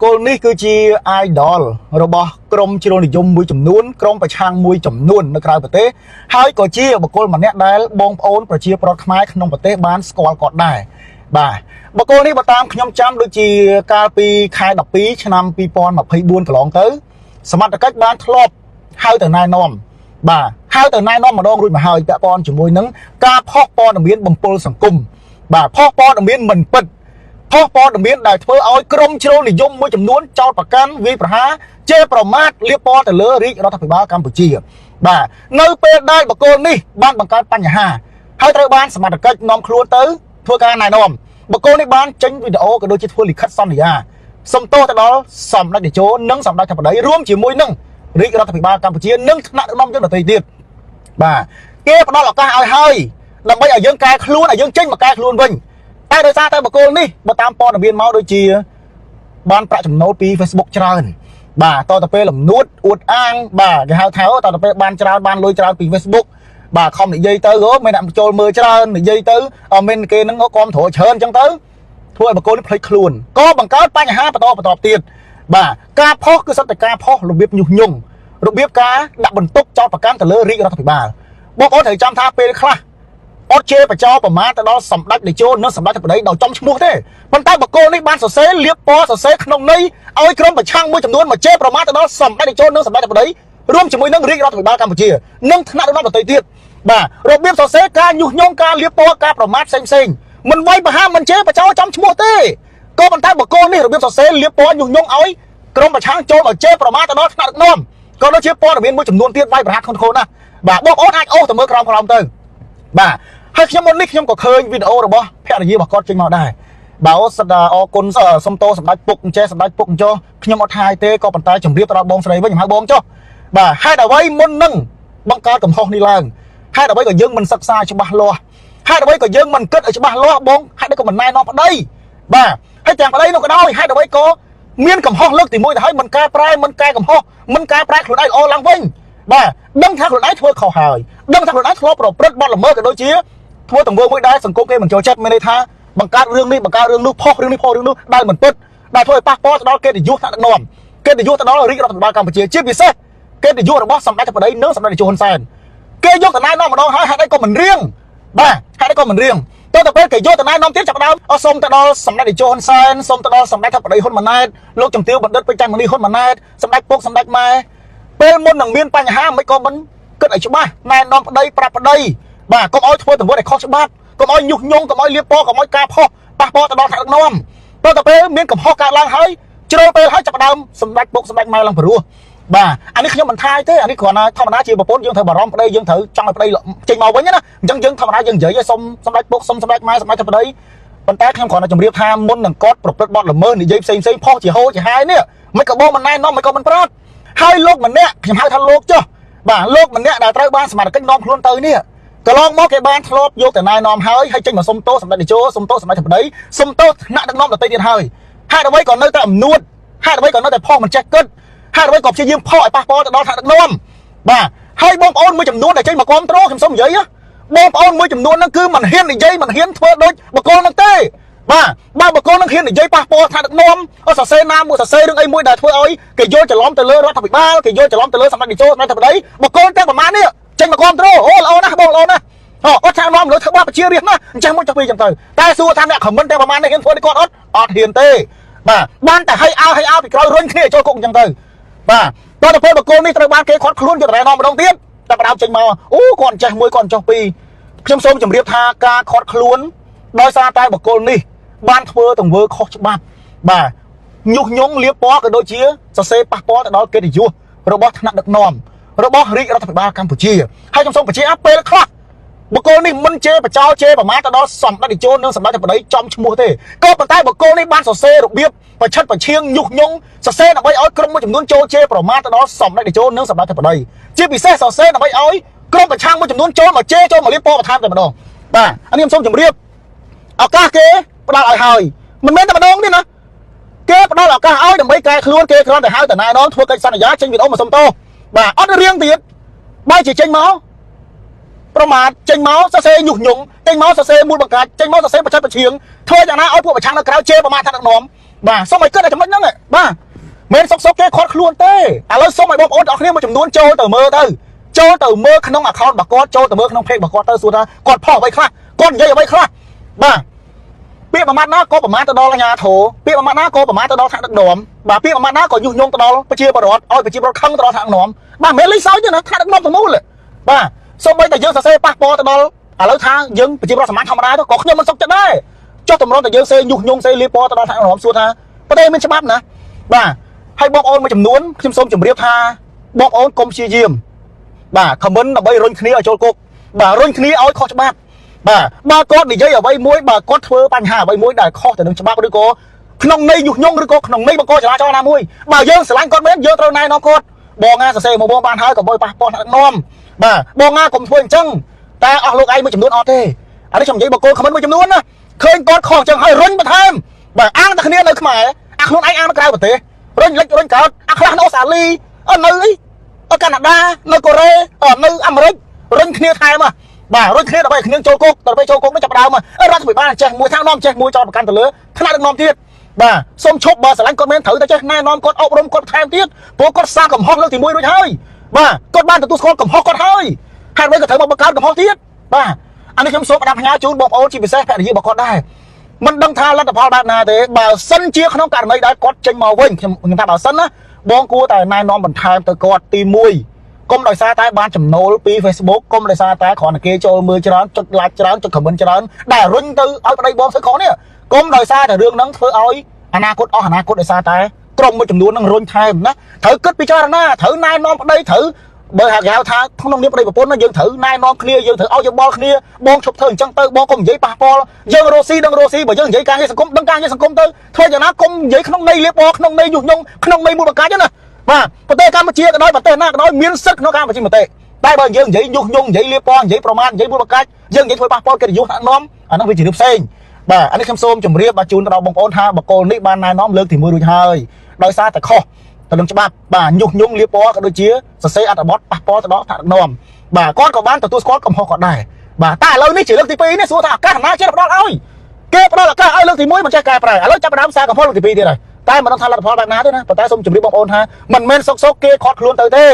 គោលនេះគឺជា idol របស់ក្រុមជ្រុលនិយមមួយចំនួនក្រុមប្រឆាំងមួយចំនួននៅក្រៅប្រទេសហើយក៏ជាបុគ្គលម្នាក់ដែលបងប្អូនប្រជាពលរដ្ឋខ្មែរក្នុងប្រទេសបានស្គាល់គាត់ដែរបាទបុគ្គលនេះបើតាមខ្ញុំចាំដូចជាកាលពីខែ12ឆ្នាំ2024កន្លងទៅសមត្ថកិច្ចបានធ្លាប់ហៅទៅណែនាំបាទហៅទៅណែនាំម្ដងរួចមកហើយពាក់ព័ន្ធជាមួយនឹងការផុសព័ត៌មានបំពុលសង្គមបាទផុសព័ត៌មានមិនពិតផុសព័ត៌មានដែលធ្វើឲ្យក្រុមជ្រុលនិយមមួយចំនួនចោទប្រកាន់វាយប្រហារជេរប្រមាថលៀបពណ៌ទៅលើរាជរដ្ឋាភិបាលកម្ពុជាបាទនៅពេលដែលបកគលនេះបានបង្កើតបញ្ហាហើយត្រូវបានសមត្ថកិច្ចនាំខ្លួនទៅធ្វើការណែនាំបកគលនេះបានចេញវីដេអូក៏ដូចជាធ្វើលិខិតសន្យាសុំទោសទៅដល់សម្ដេចតេជោនិងសម្ដេចធិបតីរួមជាមួយនឹងរាជរដ្ឋាភិបាលកម្ពុជានិងថ្នាក់ដឹកនាំយើងដទៃទៀតបាទគេផ្ដល់ឱកាសឲ្យហើយដើម្បីឲ្យយើងកែខ្លួនឲ្យយើងចេញមកកែខ្លួនវិញតែដោយសារតែបកគលនេះបើតាមព័ត៌មានមកដូចជាបានប្រាក់ចំណូលពី Facebook ច្រើនបាទតទៅពេលលំនួតអួតអាងបាទគេហៅថាតទៅពេលបានច្រើនបានលុយច្រើនពី Facebook បាទខំនិយាយទៅមានអ្នកចូលមើលច្រើននិយាយទៅមានគេនឹងគាំទ្រច្រើនអញ្ចឹងទៅធ្វើឲ្យបកគលនេះភ្លេចខ្លួនក៏បង្កើតបញ្ហាបន្តទៀតបាទការផុសគឺសិតតែការផុសរបៀបញុះញង់របៀបការដាក់បន្ទុកចោទប្រកាន់ទៅលើរាជរដ្ឋាភិបាលបងប្អូនត្រូវចាំថាពេលខ្លះអត់ជេរបចោប្រមាថទៅដល់សម្ដេចតេជោនិងសម្ដេចធិបតីដោយចំឈ្មោះទេប៉ុន្តែបកគលនេះបានសរសេរលៀបពណ៌សរសេរក្នុងន័យឲ្យក្រុមប្រឆាំងមួយចំនួនមកជេរប្រមាថទៅដល់សម្ដេចតេជោនិងសម្ដេចធិបតីរួមជាមួយនឹងរាជរដ្ឋាភិបាលកម្ពុជានិងថ្នាក់ដឹកនាំដទៃទៀតបាទរបៀបសរសេរការញុះញង់ការលៀបពណ៌ការប្រមាថផ្សេងមិនវាយប្រហារមិនជេរបចោចំឈ្មោះទេក៏ប៉ុន្តែបកគលនេះរបៀបសរសេរលៀបពណ៌ញុះញង់ឲ្យក្រុមប្រឆាំងចូលមកជេរប្រមាថទៅដល់ថ្នាក់ដឹកនាំក៏ដូចជាព័ត៌មានមួយចំនួនទៀតវាយប្រហារធ្ងន់ធ្ងរណាស់បាទបងប្អូនអាចអូសទៅមើលក្រោមទៅបាទហើយខ្ញុំមុននេះខ្ញុំក៏ឃើញវីដេអូរបស់ភរិយារបស់គាត់ចេញមកដែរបាទសិតអរគុណសុំតោសម្ដេចពុកអញ្ចេះសម្ដេចពុកអញ្ចោះខ្ញុំអត់ថាយទេក៏ប៉ុន្តែជម្រាបទៅដល់បងស្រីវិញខ្ញុំហៅបងចុះបាទហេតុអ្វីមុននឹងបង្កើតកំហុសនេះឡើងហេតុអ្វីក៏យើងមិនសិក្សាច្បាស់លាស់ហេតុអ្វីក៏យើងមិនគិតឲ្យច្បាស់លាស់បងហេតុអ្វីក៏មិនណែនាំប្តីបាទហើយទាំងប្តីនោះក៏ដោយហេតុអ្វីក៏មានកំហុសលើកទី1ទៅហើយមិនកែប្រែមិនកែកំហុសមិនកែប្រែខ្លួនឯងល្អឡើងវិញបាទដឹងថាខ្លួនឯងធ្វើខុសហើយដឹងថាខ្លួនឯងធ្លាប់ប្រព្រឹត្តបទល្មើសក៏ដូចជាធ្វើទង្វើមួយដែលសង្គមគេមិនចូលចិត្តមានន័យថាបង្កើតរឿងនេះបង្កើតរឿងនោះផុសរឿងនេះផុសរឿងនោះដែលមិនពិតដែលធ្វើឲ្យប៉ះពាល់ទៅដល់កិត្តិយសថ្នាក់ដឹកនាំកិត្តិយសទៅដល់រាជរដ្ឋាភិបាលកម្ពុជាជាពិសេសកិត្តិយសរបស់សម្ដេចធិបតីនិងសម្ដេចតេជោហ៊ុនសែនគេយកទៅណែនាំម្ដងហើយហេតុអីក៏មិនរៀងបាទហេតុអីក៏មិនរៀងទៅពេលគេយកទៅណែនាំទៀតចាប់ដើមសូមទៅដល់សម្ដេចតេជោហ៊ុនសែនសូមទៅដល់សម្ដេចធិបតីហ៊ុនម៉ាណែតលោកជំទាវបណ្ឌិតពេជ្រច័ន្ទមនីហ៊ុនម៉ាណែតសម្ដេចពុកសម្ដេចម៉ែពេលមុននឹងមានបញ្ហាមិនក៏មិនគិតឲ្យច្បាស់ណែនាំប្តីប្រាប់ប្តីបាទកុំឲ្យធ្វើទង្វើដែលខុសច្បាប់កុំឲ្យញុះញង់កុំឲ្យលៀបពណ៌កុំឲ្យការផុសប៉ះពាល់ទៅដល់ថ្នាក់ដឹកនាំទៅពេលមានកំហុសកើតឡើងហើយជ្រុលពេលហើយចាប់ដើមសម្ដេចពុកសម្ដេចម៉ែឡើងព្រោះបាទអានេះខ្ញុំមិនថាយទេអានេះគ្រាន់តែធម្មតាជាប្រពន្ធយើងត្រូវបារម្ភប្តីយើងត្រូវចង់ឲ្យប្តីចេញមកវិញណាអញ្ចឹងយើងធម្មតាយើងនិយាយឲ្យសុំសម្ដេចពុកសុំសម្ដេចម៉ែសម្ដេចធិបតីប៉ុន្តែខ្ញុំគ្រាន់តែជម្រាបថាមុននឹងគាត់ប្រព្រឹត្តបទល្មើសនិយាយផ្សេងផុសជាហោជាហាយនេះមិនក៏បងមិនណែនាំមិនក៏មិនប្រាប់ហើយលោកម្នាក់ខ្ញុំហៅថាលោកចុះបាទលោកម្នាក់ដែលត្រូវបានសមាជិកនាំខ្លួនទៅនេះកន្លងមកគេបានធ្លាប់យកទៅណែនាំហើយចេញមកសុំទោសសម្ដេចតេជោសុំទោសសម្ដេចធិបតីសុំទោសថ្នាក់ដឹកនាំដទៃទៀតហើយហេតុអ្វីក៏នៅតែអំនួតហេតុអ្វីក៏នៅតែផុសមិនចេះគិតហេតុអ្វីក៏ព្យាយាមផុសឲ្យប៉ះពាល់ទៅដល់ថ្នាក់ដឹកនាំបាទហើយបងប្អូនមួយចំនួនដែលចេញមកគ្រប់គ្រងខ្ញុំសូមនិយាយបងប្អូនមួយចំនួនហ្នឹងគឺមិនហ៊ាននិយាយមិនហ៊ានធ្វើដូចបកគលហ្នឹងទេបាទបើបកគលនឹងហ៊ាននិយាយប៉ះពាល់ថ្នាក់ដឹកនាំសរសេរណាមួយសរសេររឿងអីមួយដែលធ្វើឲ្យគេយល់ច្រឡំទៅលើរដ្ឋាភិបាលគេយល់ច្រឡំទៅលើសម្ដេចតេជោសម្ដេចធិបតីបកគលទាំងប្រមាណនេះចេញមកគ្រប់គ្រងអូល្អណាស់បងល្អណាស់អត់ថានាំលើធ្វើបាបប្រជារាស្ត្រណាអញ្ចឹងមកចុះពីអញ្ចឹងទៅតែសួរថាអ្នកខមមិនតែប្រមាណនេះហ៊ានធ្វើនេះគាត់អត់ហ៊ានទេបាទបានតែឲ្យពីក្រោយរុញគ្នាចូលគុកអញ្ចឹងទៅបាទតទៅពេលបកគលនេះត្រូវបានគេខាត់ខ្លួនយកតែនាំម្ដងទៀតតែបដៅចេញមកអូគាត់ចេះមួយគាត់ចុះពីខ្ញុំសូមជម្រាបថាការខាត់ខ្លួនដោយសារតែបកគលនេះបានធ្វើទង្វើខុសច្បាប់បាទញុះញង់លៀបពណ៌ក៏ដូចជាសរសេរប៉ះពាល់ទៅដល់កិត្តិយសរបស់ថ្នាក់ដឹកនាំរបស់រាជរដ្ឋាភិបាលកម្ពុជាហើយខ្ញុំសូមបញ្ជាក់ពេលខ្លះបកគលនេះមិនជេរបចោជេរប្រមាថទៅដល់សម្ដេចតេជោនិងសម្ដេចធិបតីចំឈ្មោះទេក៏ប៉ុន្តែបកគលនេះបានសរសេររបៀបប្រឆិតប្រឆៀងញុះញង់សរសេរដើម្បីឲ្យក្រុមមួយចំនួនចូលជេរប្រមាថទៅដល់សម្ដេចតេជោនិងសម្ដេចធិបតីជាពិសេសសរសេរដើម្បីឲ្យក្រុមប្រឆាំងមួយចំនួនចូលមកជេរចូលមកលៀបពណ៌បន្ថែមតែម្ដងបាទអានេះខ្ញុំសូមជម្រាបឱកាសគេផ្ដល់ឲ្យហើយមិនមែនតែម្ដងទេណាគេផ្ដល់ឱកាសឲ្យដើម្បីកែខ្លួនគេគ្រាន់តែហៅតែណែនាំធ្វើកិច្ចសន្យាចេញវីដេអូមកសុំទោសបាទអត់រៀងទៀតបែរជាចេញមកប្រមាថចេញមកសរសេរញុះញង់ចេញមកសរសេរមូលបង្កាច់ចេញមកសរសេរប្រឆិតប្រឆៀងធ្វើយ៉ាងណាឲ្យពួកប្រឆាំងនៅក្រៅជេរប្រមាថថ្នាក់ដឹកនាំ បាទសូមឲ្យគិតតែចំណុចហ្នឹងបាទមិនសុកគេខត់ខ្លួនទេឥឡូវសូមឲ្យបងប្អូនទាំងអស់គ្នាមួយចំនួនចូលទៅមើលក្នុង account របស់គាត់ចូលទៅមើលក្នុង page របស់គាត់ទៅសួរថាគាត់ផុសអ្វីខ្លះគាត់និយាយអ្វីខ្លះបាទពាក្យប្រមាថណាក៏ប្រមាថទៅដល់អាជ្ញាធរពាក្យប្រមាថណាក៏ប្រមាថទៅដល់ថ្នាក់ដឹកនាំបាទពាក្យប្រមាថណាក៏ញុះញង់ទៅដល់ប្រជាពលរដ្ឋឲ្យប្រជាពលរដ្ឋខឹងទៅដល់ថ្នាក់ដឹកនាំបាទមិនមែនលេងសើចទេណាថ្នាក់ដឹកនាំទាំងមូលបាទសូម្បីតែយើងសរសេរប៉ះពាល់ទៅដល់ឥឡូវថាយើងប្រជាពលរដ្ឋសាមញ្ញធម្មតាទៅក៏ខ្ញុំមិនសុខចិត្តដែរចុះតម្រុំតែយើងសេញុះញង់សេលីពណ៌ទៅដល់ថ្នាក់ដឹកនាំសួរថាប្រទេសមានច្បាប់ណាបាទហើយបងប្អូនមួយចំនួនខ្ញុំសូមជម្រាបថាបងប្អូនកុំព្យាយាមបាទខមមិនដើម្បីរុញគ្នាឲ្យចូលគុកបាទរុញគ្នាឲ្យខុសច្បាប់បាទបើគាត់និយាយអ្វីមួយបើគាត់ធ្វើបញ្ហាអ្វីមួយដែលខុសទៅនឹងច្បាប់ឬក៏ក្នុងន័យញុះញង់ឬក៏ក្នុងន័យបង្កចលាចលណាមួយបើយើងស្រឡាញ់គាត់មែនយើងត្រូវណែនាំគាត់បងណាសរសេរមកបងបានហើយកុំឲ្យប៉ះពាល់ថ្នាក់ដឹកនាំបាទបងណាកុំធ្វើអញ្ចឹងតែអស់លោកឯងមួយចំនួនអត់ទេអានេះខ្ញុំនិយាយបកគោខមមិនមួយចំនួនណាឃើញគាត់ខុសអញ្ចឹងហើយរុញបន្ថែមបាទអាងតែគ្នានៅខ្មែរអាខ្លួនឯងអាងនៅក្រៅប្រទេសរុញលិចរុញកើតអាខ្លះនៅអូស្ត្រាលីនៅកាណាដានៅកូរ៉េនៅអាមេរិករុញគ្នាថែមបាទរុញគ្នាដើម្បីគ្នាចូលគុកដើម្បីចូលគុកនេះចាប់ដើមរដ្ឋាភិបាលចេះមួយខាងនាំចេះមួយចោតប្រកាន់ទៅលើថ្នាក់ដឹកនាំទៀតបាទសូមឈប់បើស្រឡាញ់គាត់មែនត្រូវតែចេះណែនាំគាត់អប់រំគាត់ថែមទៀតព្រោះគាត់សាកំហុសលើកទី1រួចហើយបាទគាត់បានទទួលស្គាល់កំហុសគាត់ហើយហេតុអ្វីក៏ត្រូវមកបង្កើតកំហុសទៀតបាទអានេះខ្ញុំសូមផ្ដាំផ្ញើជូនបងប្អូនជាពិសេសភរិយារបស់គាត់ដែរមិនដឹងថាលទ្ធផលបែបណាទេបើសិនជាក្នុងករណីដែលគាត់ចេញមកវិញខ្ញុំថាបើសិនណាបងគួរតែណែនាំបន្ថែមទៅគាត់ទី1កុំដោយសារតែបានចំណូលពី Facebook កុំដោយសារតែគ្រាន់តែគេចូលមើលច្រើនចុច like ច្រើនចុច comment ច្រើនដែលរុញទៅឲ្យប្តីបងស្អីខុសនេះកុំដោយសារតែរឿងហ្នឹងធ្វើឲ្យអនាគតអស់អនាគតដោយសារតែក្រុមមួយចំនួនហ្នឹងរុញថែមណាត្រូវគិតពិចារណាត្រូវណែនាំប្តីត្រូវបើហៅថាក្នុងនាមប្តីប្រពន្ធយើងត្រូវណែនាំគ្នាយើងត្រូវឲ្យយោបល់គ្នាបងឈប់ធ្វើអញ្ចឹងទៅបងកុំនិយាយប៉ះពាល់យើងរស់ស៊ីដឹងរស់ស៊ីបើយើងនិយាយការងារសង្គមដឹងការងារសង្គមទៅធ្វើយ៉ាងណាកុំនិយាយក្នុងន័យលៀបពណ៌ក្នុងន័យញុះញង់ក្នុងន័យមូលបង្កាច់ណាបាទប្រទេសកម្ពុជាក៏ដោយប្រទេសណាក៏ដោយមានសិទ្ធិក្នុងការបញ្ចេញមតិតែបើយើងនិយាយញុះញង់និយាយលៀបពណ៌និយាយប្រមាថនិយាយមូលបង្កាច់យើងនិយាយធ្វើប៉ះពាល់កិត្តិយសថ្នាក់នាំអានោះវាជារឿងផ្សេងបាទអានេះខ្ញុំសូមជម្រាបបាទជូនទៅដល់បងប្អូនថាបកគលនេះបានណែនាំលើកទី1រួចហើយដោយសារតែខុសទៅនឹងច្បាប់បាទញុះញង់លៀបពណ៌ក៏ដូចជាសរសេរអត្ថបទប៉ះពាល់ទៅដល់ថ្នាក់ដឹកនាំបាទគាត់ក៏បានទទួលស្គាល់កំហុសគាត់ដែរបាទតែឥឡូវនេះជាលើកទី2នេះសួរថាឱកាសណាជាផ្ដល់ឲ្យគេផ្ដល់ឱកាសឲ្យលើកទី1មិនចេះកែប្រែឥឡូវចាប់ផ្ដើមសារកំហុសលើកទី2ទៀតហើយតែមិនដឹងថាលទ្ធផលបែបណាទេណាប៉ុន្តែសូមជម្រាបបងប្អូនថាមិនមែនសុកគេខត់ខ្លួនទៅទេ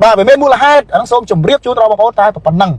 បាទមិនមែនមូលហេតុអានោះសូមជម្រាបជូនដល់បងប្អូនតែប៉ុណ្ណឹង